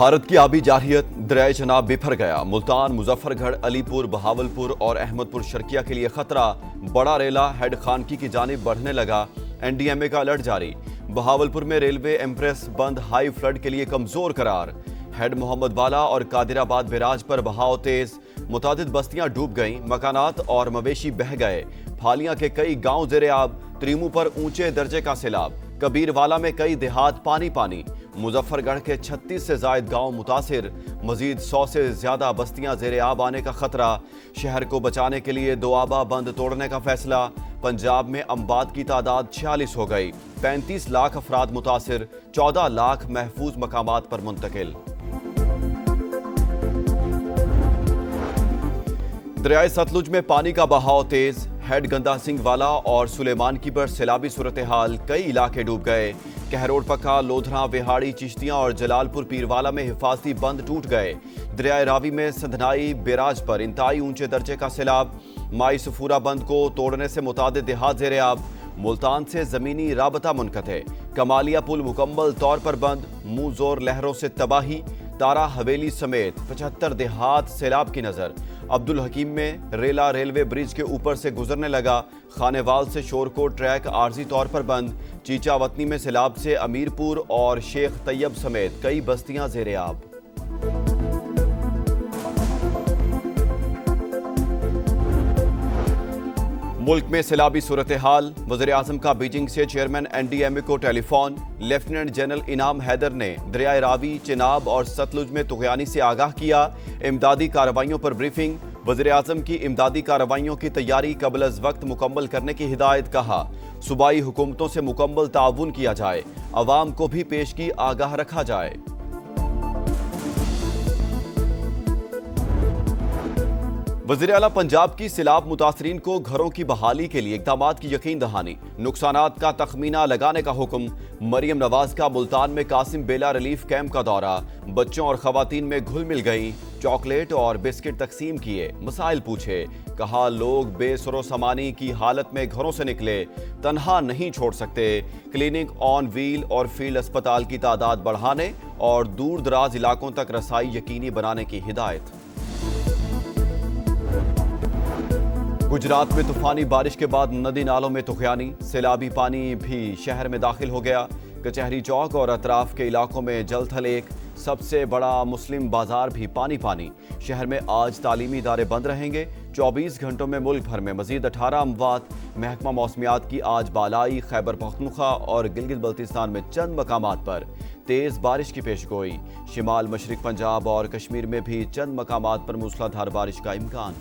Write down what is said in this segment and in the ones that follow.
بھارت کی آبی جارحیت دریائے چناب بفر گیا۔ ملتان، مظفر گڑھ، علی پور، بہاولپور اور احمد پور شرقیہ کے لیے خطرہ۔ بڑا ریلا ہیڈ خانقی کی جانب بڑھنے لگا۔ این ڈی ایم اے کا الرٹ جاری۔ بہاولپور میں ریلوے ایمپریس بند ہائی فلڈ کے لیے کمزور قرار۔ ہیڈ محمد والا اور قادر آباد بیراج پر بہاؤ تیز۔ متعدد بستیاں ڈوب گئیں، مکانات اور مویشی بہہ گئے۔ پھالیاں کے کئی گاؤں زیر آب۔ تریمو پر اونچے درجے کا سیلاب۔ کبیر والا میں کئی دیہات پانی۔ مظفر گڑھ کے 36 سے زائد گاؤں متاثر۔ مزید 100 سے زیادہ بستیاں زیر آب آنے کا خطرہ۔ شہر کو بچانے کے لیے دوآبہ بند توڑنے کا فیصلہ۔ پنجاب میں اموات کی تعداد 46 ہو گئی۔ 35 لاکھ افراد متاثر، 14 لاکھ محفوظ مقامات پر منتقل۔ دریائے ستلج میں پانی کا بہاؤ تیز۔ ہیڈ گندا سنگھ والا اور سلیمان کی پر سیلابی صورتحال، کئی علاقے ڈوب گئے۔ کہروڑ پکا، لودھراں، وہاڑی، چشتیاں اور جلال پور پیروالا میں حفاظتی بند ٹوٹ گئے۔ دریائے راوی میں سندھنائی بیراج پر انتہائی اونچے درجے کا سیلاب۔ مائی سفورہ بند کو توڑنے سے متعدد دیہات زیر آب۔ ملتان سے زمینی رابطہ منقطع۔ کمالیہ پل مکمل طور پر بند۔ منہ زور لہروں سے تباہی۔ تارا حویلی سمیت 75 دیہات سیلاب کی نظر۔ عبدالحکیم میں ریلا ریلوے برج کے اوپر سے گزرنے لگا۔ خانیوال سے شورکوٹ ٹریک عارضی طور پر بند۔ چیچا وطنی میں سیلاب سے امیر پور اور شیخ طیب سمیت کئی بستیاں زیر آب۔ ملک میں سیلابی صورتحال۔ وزیراعظم کا بیجنگ سے چیئرمین این ڈی ایم اے کو ٹیلی فون۔ لیفٹیننٹ جنرل انعام حیدر نے دریائے راوی، چناب اور ستلج میں طغیانی سے آگاہ کیا۔ امدادی کارروائیوں پر بریفنگ۔ وزیراعظم کی امدادی کارروائیوں کی تیاری قبل از وقت مکمل کرنے کی ہدایت۔ کہا صوبائی حکومتوں سے مکمل تعاون کیا جائے، عوام کو بھی پیشگی آگاہ رکھا جائے۔ وزیر اعلیٰ پنجاب کی سیلاب متاثرین کو گھروں کی بحالی کے لیے اقدامات کی یقین دہانی۔ نقصانات کا تخمینہ لگانے کا حکم۔ مریم نواز کا ملتان میں قاسم بیلا ریلیف کیمپ کا دورہ۔ بچوں اور خواتین میں گھل مل گئیں۔ چاکلیٹ اور بسکٹ تقسیم کیے، مسائل پوچھے۔ کہا لوگ بے سر و سامانی کی حالت میں گھروں سے نکلے، تنہا نہیں چھوڑ سکتے۔ کلینک آن ویل اور فیلڈ اسپتال کی تعداد بڑھانے اور دور دراز علاقوں تک رسائی یقینی بنانے کی ہدایت۔ گجرات میں طوفانی بارش کے بعد ندی نالوں میں طغیانی۔ سیلابی پانی بھی شہر میں داخل ہو گیا۔ کچہری چوک اور اطراف کے علاقوں میں جل تھل ایک۔ سب سے بڑا مسلم بازار بھی پانی۔ شہر میں آج تعلیمی ادارے بند رہیں گے۔ 24 گھنٹوں میں ملک بھر میں مزید 18 اموات۔ محکمہ موسمیات کی آج بالائی، خیبر پختونخوا اور گلگت بلتستان میں چند مقامات پر تیز بارش کی پیشگوئی۔ شمال مشرق پنجاب اور کشمیر میں بھی چند مقامات پر موسلادھار بارش کا امکان۔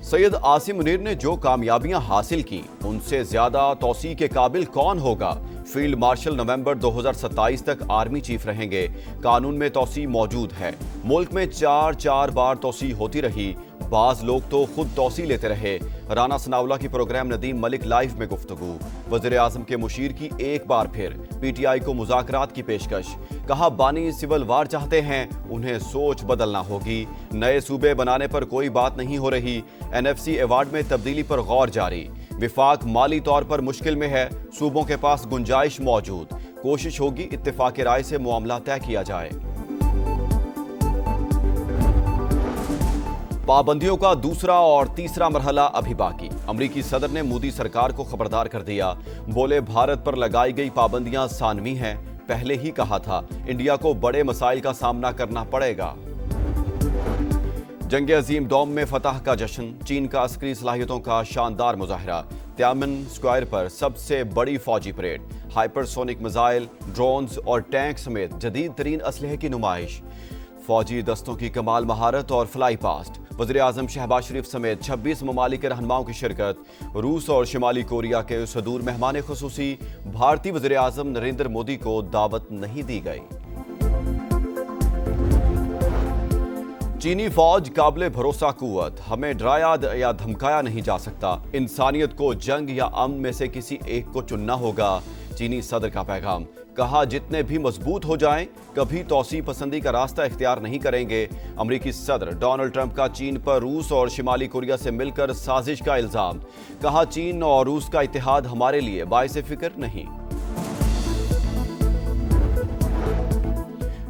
سید عاصم منیر نے جو کامیابیاں حاصل کی، ان سے زیادہ توسیع کے قابل کون ہوگا؟ فیلڈ مارشل نومبر 2027 تک آرمی چیف رہیں گے۔ قانون میں توسیع موجود ہے۔ ملک میں 4 بار توسیع ہوتی رہی۔ بعض لوگ تو خود توسیع لیتے رہے۔ رانا ثناءاللہ کی پروگرام ندیم ملک لائیو میں گفتگو۔ وزیر اعظم کے مشیر کی ایک بار پھر پی ٹی آئی کو مذاکرات کی پیشکش۔ کہا بانی سول وار چاہتے ہیں، انہیں سوچ بدلنا ہوگی۔ نئے صوبے بنانے پر کوئی بات نہیں ہو رہی۔ این ایف سی ایوارڈ میں تبدیلی پر غور جاری۔ وفاق مالی طور پر مشکل میں ہے، صوبوں کے پاس گنجائش موجود۔ کوشش ہوگی اتفاق رائے سے معاملہ طے کیا جائے۔ پابندیوں کا دوسرا اور تیسرا مرحلہ ابھی باقی۔ امریکی صدر نے مودی سرکار کو خبردار کر دیا۔ بولے بھارت پر لگائی گئی پابندیاں ثانوی ہیں، پہلے ہی کہا تھا انڈیا کو بڑے مسائل کا سامنا کرنا پڑے گا۔ جنگ عظیم دوم میں فتح کا جشن۔ چین کا عسکری صلاحیتوں کا شاندار مظاہرہ۔ تیانمن اسکوائر پر سب سے بڑی فوجی parade. Hyper sonic missile, drones اور ٹینک سمیت جدید ترین اسلحے کی نمائش۔ فوجی دستوں کی کمال مہارت اور فلائی پاسٹ۔ وزیر اعظم شہباز شریف سمیت 26 ممالک کے رہنماؤں کی شرکت۔ روس اور شمالی کوریا کے صدور مہمان خصوصی۔ بھارتی وزیر اعظم نریندر مودی کو دعوت نہیں دی گئی۔ چینی فوج قابل بھروسہ قوت، ہمیں ڈرایا یا دھمکایا نہیں جا سکتا۔ انسانیت کو جنگ یا امن میں سے کسی ایک کو چننا ہوگا۔ چینی صدر کا پیغام۔ کہا جتنے بھی مضبوط ہو جائیں، کبھی توسیع پسندی کا راستہ اختیار نہیں کریں گے۔ امریکی صدر ڈونلڈ ٹرمپ کا چین پر روس اور شمالی کوریا سے مل کر سازش کا الزام۔ کہا چین اور روس کا اتحاد ہمارے لیے باعث فکر نہیں۔